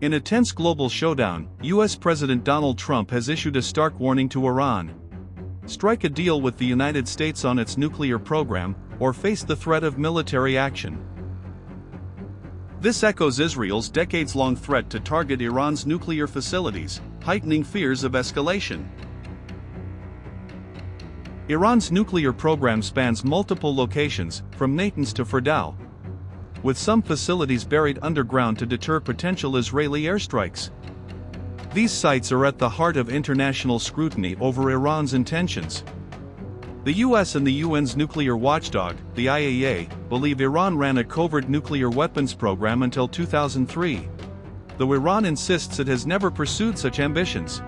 In a tense global showdown, US President Donald Trump has issued a stark warning to Iran. Strike a deal with the United States on its nuclear program, or face the threat of military action. This echoes Israel's decades-long threat to target Iran's nuclear facilities, heightening fears of escalation. Iran's nuclear program spans multiple locations, from Natanz to Fordow, with some facilities buried underground to deter potential Israeli airstrikes. These sites are at the heart of international scrutiny over Iran's intentions. The US and the UN's nuclear watchdog, the IAEA, believe Iran ran a covert nuclear weapons program until 2003, though Iran insists it has never pursued such ambitions.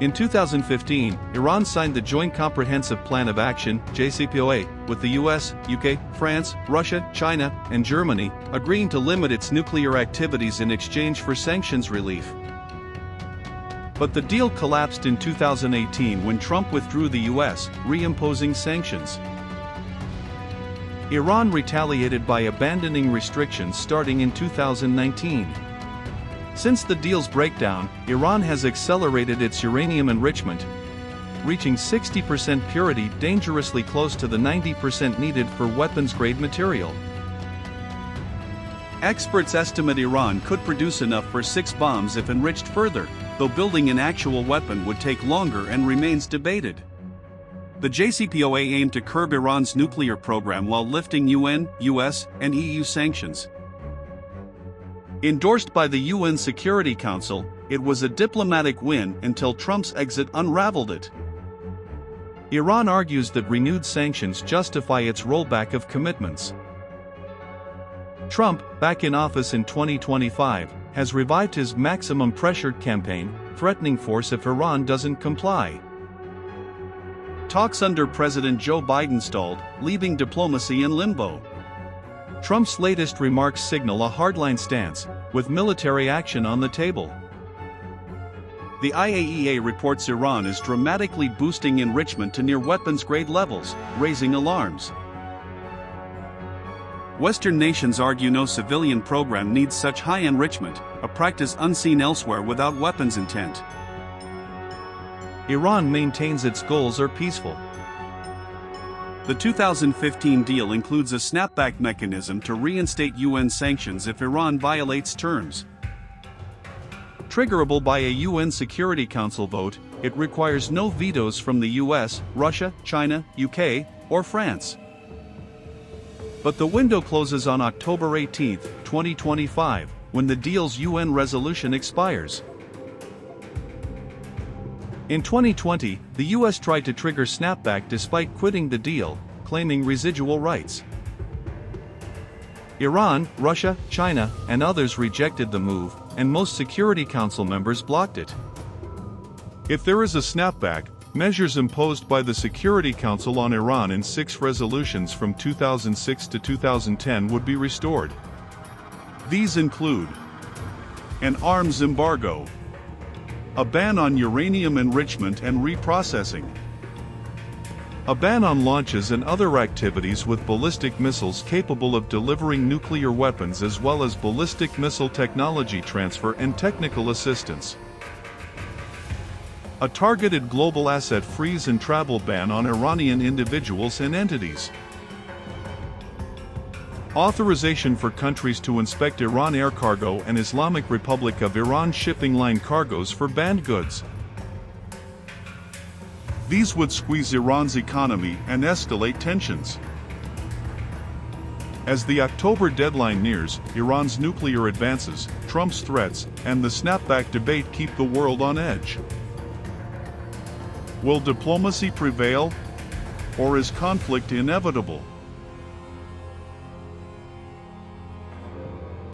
In 2015, Iran signed the Joint Comprehensive Plan of Action (JCPOA) with the US, UK, France, Russia, China, and Germany, agreeing to limit its nuclear activities in exchange for sanctions relief. But the deal collapsed in 2018 when Trump withdrew the US, reimposing sanctions. Iran retaliated by abandoning restrictions starting in 2019. Since the deal's breakdown, Iran has accelerated its uranium enrichment, reaching 60% purity, dangerously close to the 90% needed for weapons-grade material. Experts estimate Iran could produce enough for 6 bombs if enriched further, though building an actual weapon would take longer and remains debated. The JCPOA aimed to curb Iran's nuclear program while lifting UN, US, and EU sanctions. Endorsed by the UN Security Council, it was a diplomatic win until Trump's exit unraveled it. Iran argues that renewed sanctions justify its rollback of commitments. Trump, back in office in 2025, has revived his maximum pressure campaign, threatening force if Iran doesn't comply. Talks under President Joe Biden stalled, leaving diplomacy in limbo. Trump's latest remarks signal a hardline stance, with military action on the table. The IAEA reports Iran is dramatically boosting enrichment to near weapons-grade levels, raising alarms. Western nations argue no civilian program needs such high enrichment, a practice unseen elsewhere without weapons intent. Iran maintains its goals are peaceful. The 2015 deal includes a snapback mechanism to reinstate UN sanctions if Iran violates terms. Triggerable by a UN Security Council vote, it requires no vetoes from the US, Russia, China, UK, or France. But the window closes on October 18, 2025, when the deal's UN resolution expires. In 2020, the US tried to trigger snapback despite quitting the deal, claiming residual rights. Iran, Russia, China, and others rejected the move, and most Security Council members blocked it. If there is a snapback, measures imposed by the Security Council on Iran in 6 resolutions from 2006 to 2010 would be restored. These include an arms embargo, a ban on uranium enrichment and reprocessing, a ban on launches and other activities with ballistic missiles capable of delivering nuclear weapons, as well as ballistic missile technology transfer and technical assistance, a targeted global asset freeze and travel ban on Iranian individuals and entities, authorization for countries to inspect Iran air cargo and Islamic Republic of Iran shipping line cargoes for banned goods. These would squeeze Iran's economy and escalate tensions. As the October deadline nears, Iran's nuclear advances, Trump's threats, and the snapback debate keep the world on edge. Will diplomacy prevail, or is conflict inevitable?